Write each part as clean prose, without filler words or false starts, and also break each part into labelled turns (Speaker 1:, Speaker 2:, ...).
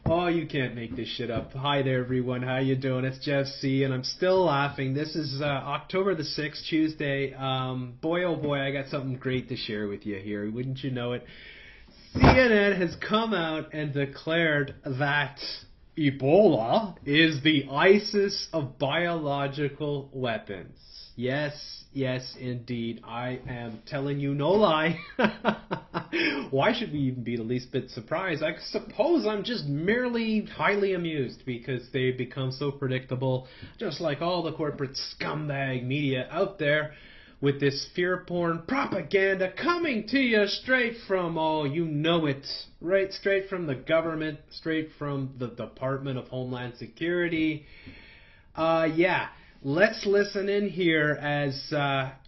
Speaker 1: Oh, you can't make this shit up. Hi there, everyone. How you doing? It's Jeff C, and I'm still laughing. This is October the 6th, Tuesday. Boy, oh boy, I got something great to share with you here. Wouldn't you know it? CNN has come out and declared that Ebola is the ISIS of biological weapons. Yes, indeed. I am telling you no lie. Why should we even be the least bit surprised? I suppose I'm just merely highly amused because they've become so predictable, just like all the corporate scumbag media out there, with this fear-porn propaganda coming to you straight from, oh, you know it, right, straight from the government, straight from the Department of Homeland Security. Yeah. Let's listen in here as,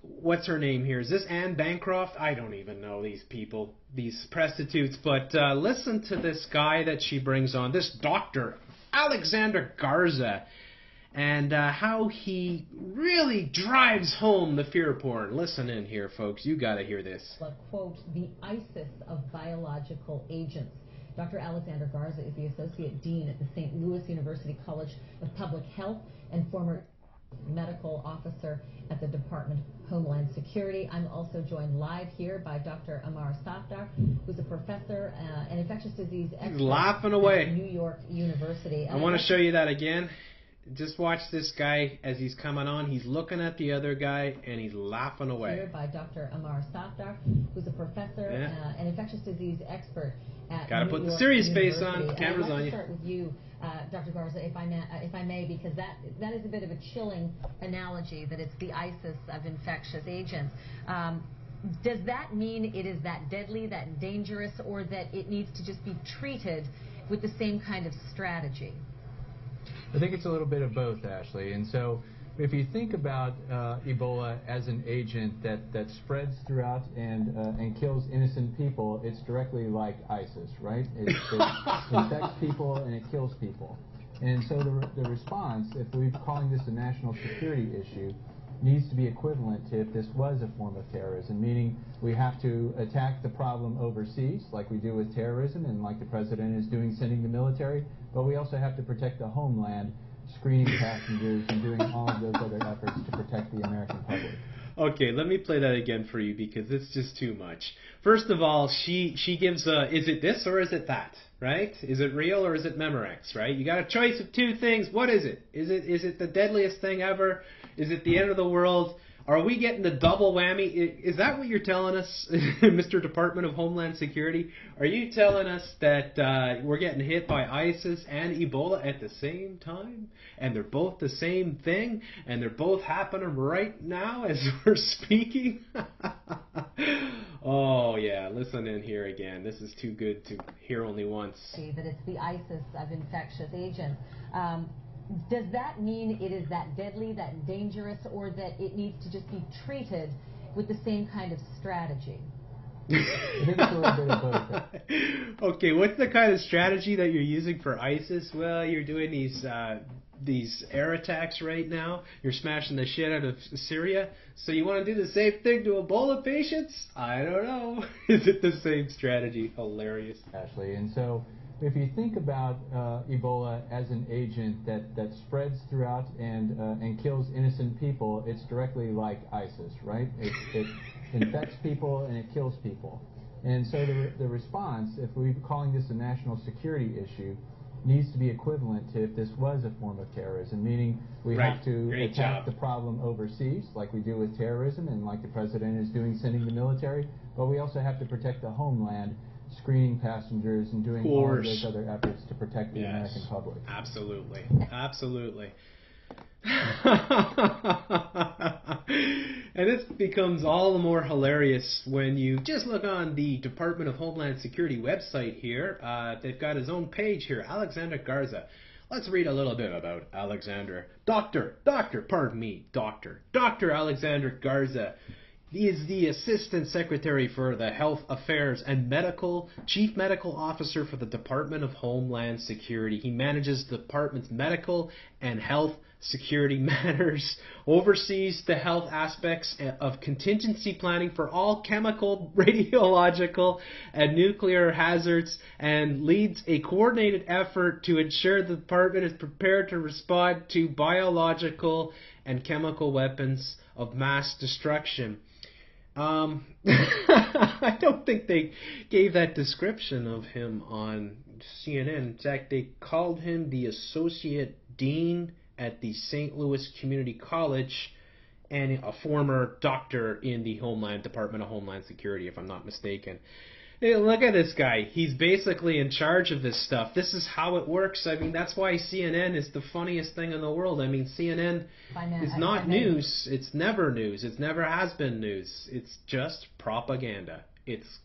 Speaker 1: what's her name here? Is this Anne Bancroft? I don't even know these people, these prostitutes. But listen to this guy that she brings on, this Dr. Alexander Garza, and how he really drives home the fear porn. Listen in here, folks. You got to hear this.
Speaker 2: Quote, the ISIS of biological agents. Dr. Alexander Garza is the Associate Dean at the St. Louis University College of Public Health and former medical officer at the Department of Homeland Security. I'm also joined live here by Dr. Amar Safdar, who's a professor and infectious disease expert.
Speaker 1: He's laughing away.
Speaker 2: At New York University.
Speaker 1: I want to show you that again. Just watch this guy as he's coming on. He's looking at the other guy and he's laughing away.
Speaker 2: Here by Dr. Amar Safdar, who's a professor and infectious disease expert at
Speaker 1: Gotta
Speaker 2: New
Speaker 1: put
Speaker 2: York
Speaker 1: the serious
Speaker 2: University.
Speaker 1: face on. Camera's
Speaker 2: I'd like
Speaker 1: on
Speaker 2: to
Speaker 1: you.
Speaker 2: Start with you, Dr. Garza, if I may, because that is a bit of a chilling analogy that it's the ISIS of infectious agents. Does that mean it is that deadly, that dangerous, or that it needs to just be treated with the same kind of strategy?
Speaker 3: I think it's a little bit of both, Ashley. And so if you think about Ebola as an agent that spreads throughout and kills innocent people, it's directly like ISIS, right? It infects people and it kills people. And so the response, if we're calling this a national security issue, needs to be equivalent to if this was a form of terrorism, meaning we have to attack the problem overseas, like we do with terrorism and like the president is doing, sending the military, but we also have to protect the homeland, screening passengers and doing all of those other efforts to protect the American public.
Speaker 1: Okay, let me play that again for you because it's just too much. First of all, she gives is it this or is it that, right? Is it real or is it Memorex, right? You got a choice of two things. What is it? Is it the deadliest thing ever? Is it the end of the world? Are we getting the double whammy? Is that what you're telling us, Mr. Department of Homeland Security? Are you telling us that we're getting hit by ISIS and Ebola at the same time? And they're both the same thing? And they're both happening right now as we're speaking? Oh, yeah, listen in here again. This is too good to hear only once.
Speaker 2: That it's the ISIS of infectious agents. Does that mean it is that deadly, that dangerous, or that it needs to just be treated with the same kind of strategy?
Speaker 3: I think it's a little bit of both.
Speaker 1: Okay, what's the kind of strategy that you're using for ISIS? Well, you're doing these air attacks right now. You're smashing the shit out of Syria. So you want to do the same thing to Ebola patients? I don't know. Is it the same strategy? Hilarious.
Speaker 3: Ashley, and so if you think about Ebola as an agent that spreads throughout and kills innocent people, it's directly like ISIS, right? It infects people and it kills people. And so the response, if we're calling this a national security issue, needs to be equivalent to if this was a form of terrorism, meaning we have to attack the problem overseas, like we do with terrorism and like the president is doing, sending the military, but we also have to protect the homeland, screening passengers and doing all of those other efforts to protect the American public.
Speaker 1: Absolutely. Absolutely. And this becomes all the more hilarious when you just look on the Department of Homeland Security website here. They've got his own page here, Alexander Garza. Let's read a little bit about Alexander. Dr. Alexander Garza. He is the Assistant Secretary for the Health Affairs and Chief Medical Officer for the Department of Homeland Security. He manages the department's medical and health security matters, oversees the health aspects of contingency planning for all chemical, radiological, and nuclear hazards, and leads a coordinated effort to ensure the department is prepared to respond to biological and chemical weapons of mass destruction. I don't think they gave that description of him on CNN. In fact, they called him the Associate Dean at the St. Louis Community College and a former doctor in the Department of Homeland Security, if I'm not mistaken. Hey, look at this guy. He's basically in charge of this stuff. This is how it works. I mean, that's why CNN is the funniest thing in the world. I mean, CNN is not news. It's never news. It never has been news. It's just propaganda. It's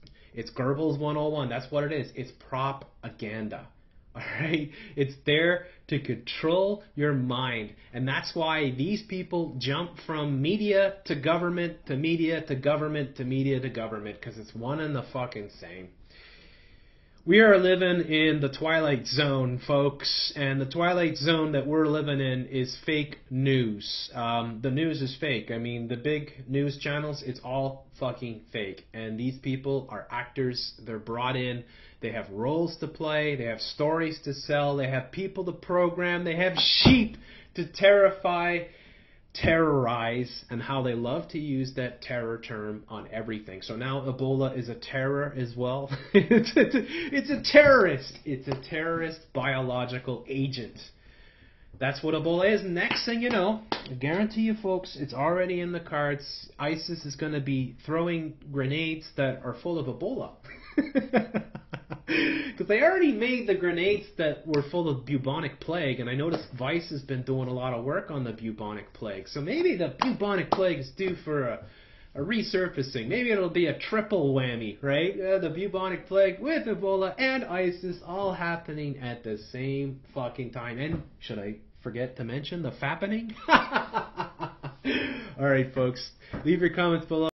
Speaker 1: Goebbels 101. That's what it is. It's propaganda. All right? It's there to control your mind. And that's why these people jump from media to government to media to government to media to government, because it's one and the fucking same. We are living in the Twilight Zone, folks, and the Twilight Zone that we're living in is fake news. The news is fake. I mean, the big news channels, it's all fucking fake. And these people are actors. They're brought in. They have roles to play. They have stories to sell. They have people to program. They have sheep to terrorize, and how they love to use that terror term on everything. So now Ebola is a terror as well. It's a terrorist. It's a terrorist biological agent. That's what Ebola is. Next thing you know, I guarantee you folks, it's already in the cards. ISIS is going to be throwing grenades that are full of Ebola. Because they already made the grenades that were full of bubonic plague, and I noticed Vice has been doing a lot of work on the bubonic plague. So maybe the bubonic plague is due for a resurfacing. Maybe it'll be a triple whammy, right? The bubonic plague with Ebola and ISIS all happening at the same fucking time. And should I forget to mention the fappening? All right, folks. Leave your comments below.